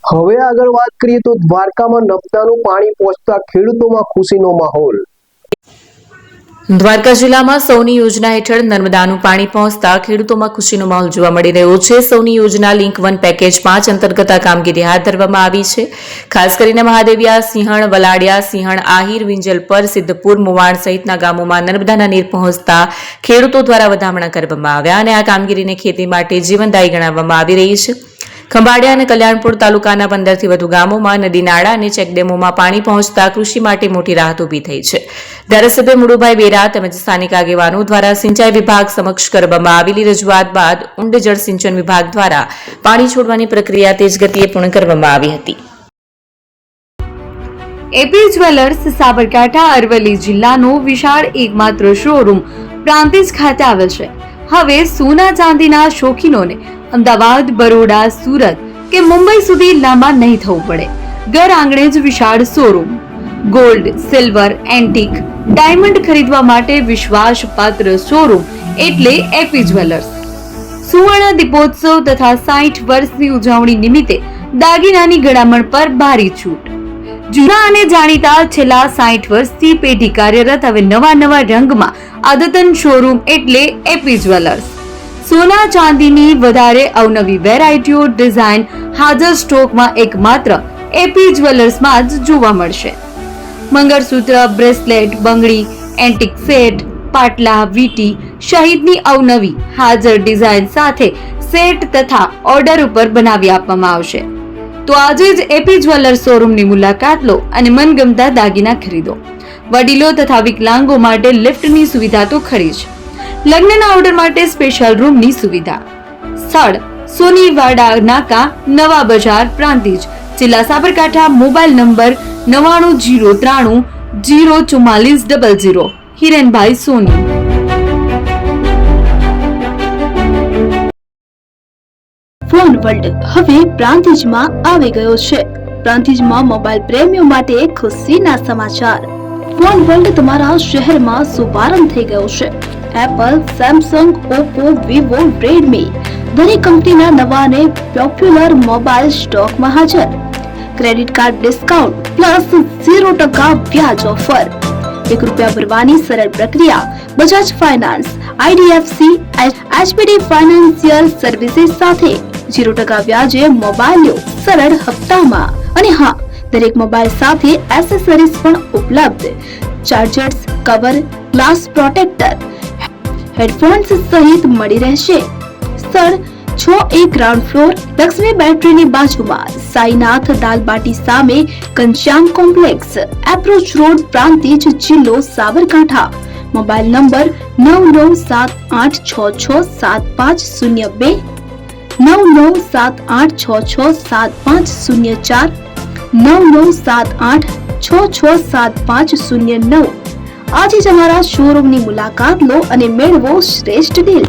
હવે આગળ વાત કરીએ તો દ્વારકામાં નર્મદાનું પાણી પહોંચતા ખેડૂતોમાં ખુશીનો માહોલ। દ્વારકા જિલ્લામાં સૌની યોજના હેઠળ નર્મદાનું પાણી પહોંચતા ખેડૂતોમાં ખુશીનો માહોલ જોવા મળી રહ્યો છે। સૌની યોજના લિંક 1 પેકેજ 5 અંતર્ગત આ કામગીરી હાથ ધરવામાં આવી છે। ખાસ કરીને મહાદેવિયા, સિંહણ, વલાડિયા, સિંહણ, આહિર, વિંજલપર, સિદ્ધપુર, મુવાણ સહિતના ગામોમાં નર્મદાના નીર પહોંચતા ખેડૂતો દ્વારા વધામણા કરવામાં આવ્યા અને આ કામગીરીને ખેતી માટે જીવનદાયી ગણાવવામાં આવી રહી છે। ખંભાળિયા અને કલ્યાણપુર તાલુકાના 15 થી વધુ ગામોમાં નદી નાળા અને ચેકડેમોમાં પાણી પહોંચતા કૃષિ માટે મોટી રાહત ઊભી થઈ છે। ધારાસભ્ય મુળુભાઈ બેરા તેમજ સ્થાનિક આગેવાનો દ્વારા સિંચાઈ વિભાગ સમક્ષ કરવામાં આવેલી રજૂઆત બાદ ઊંડે જળ સિંચન વિભાગ દ્વારા પાણી છોડવાની પ્રક્રિયા તેજ ગતિએ પૂર્ણ કરવામાં આવી હતી। એપી જ્વેલર્સ સાબરકાંઠા અરવલ્લી જિલ્લાનો વિશાળ એકમાત્ર શોરૂમ પ્રાંતિજ ખાતે આવેલ છે। હવે સોના ચાંદીના શોખીનોને અમદાવાદ, બરોડા, સુરત કે મુંબઈ સુધી લાંબા નહીં થવું પડે। ઘર આંગણે જ વિશાળ showroom. Gold, silver, antique, diamond ખરીદવા માટે વિશ્વાસપાત્ર શોરૂમ એટલે એપી જ્વેલર્સ। સુવર્ણ દીપોત્સવ તથા 60 વર્ષની ઉજવણી નિમિત્તે દાગીનાની ગળામણ પર ભારી છૂટ। જૂના અને જાણીતા છેલ્લા 60 વર્ષથી પેઢી કાર્યરત હવે નવા રંગમાં આદતન શોરૂમ એટલે એપી જ્વેલર્સ। સોના ચાંદીની વધારે અવનવી વેરાયટીઓ, ડિઝાઇન હાજર સ્ટોકમાં એકમાત્ર એપી જ્વેલર્સમાં જ જોવા મળશે। મંગળસૂત્ર, બ્રેસલેટ, બંગડી, એન્ટિક સેટ, પાટલા, વીટી સહિતની અવનવી હાજર ડિઝાઇન સાથે સેટ તથા ઓર્ડર ઉપર બનાવી આપવામાં આવશે। તો આજે જ એપી જ્વેલર્સ શોરૂમની મુલાકાત લો અને મનગમતા દાગીના ખરીદો। વડીલો તથા વિકલાંગો માટે લિફ્ટની સુવિધા તો ખરી જ। લગ્નના ઓર્ડર માટે સ્પેશિયલ રૂમની સુવિધા। સ્થળ સોનીવાડા નાકા, નવા બજાર, પ્રાંતિજ, જિલ્લા Sabarkantha. Mobile number 9903 04400। Hirenbhai Soni. Phone world હવે પ્રાંતિજમાં આવી ગયો છે। પ્રાંતિજમાં મોબાઈલ પ્રેમીઓ માટે ખુશીના સમાચાર। ફોન વર્લ્ડ તમારા શહેરમાં શુભારંભ થઈ ગયો છે। Apple, Samsung, Oppo, Vivo, Redmi દરેક કંપનીના નવા અને પોપ્યુલર મોબાઈલ સ્ટોકમાં હાજર। ક્રેડિટ કાર્ડ ડિસ્કાઉન્ટ પ્લસ 0% વ્યાજ ઓફર। ₹1 ભરવાની સરળ પ્રક્રિયા। બજાજ ફાઇનાન્સ, આઈડીએફસી, એચપીડી ફાઇનાન્શિયલ સર્વિસીસ સાથે 0% વ્યાજે મોબાઈલ લો સરળ હપ્તામાં। અને હા, દરેક મોબાઈલ સાથે એસેસરીઝ પણ ઉપલબ્ધ। Chargers, cover, glass protractor, headphones સહિત મળી રહેશે। સ્થળ 6A ગ્રાઉન્ડ ફ્લોર, લક્ષ્મી બેટરીની બાજુમાં, સાઈનાથ દાલબાટી સામે, Ghanshyam complex, approach road, Prantij, જિલ્લો સાબરકાંઠા। Mobile number 9978667502, 9978667504, 9978667509। આજે જ અમારા શોરૂમની મુલાકાત લો અને મેળવો શ્રેષ્ઠ ડીલ।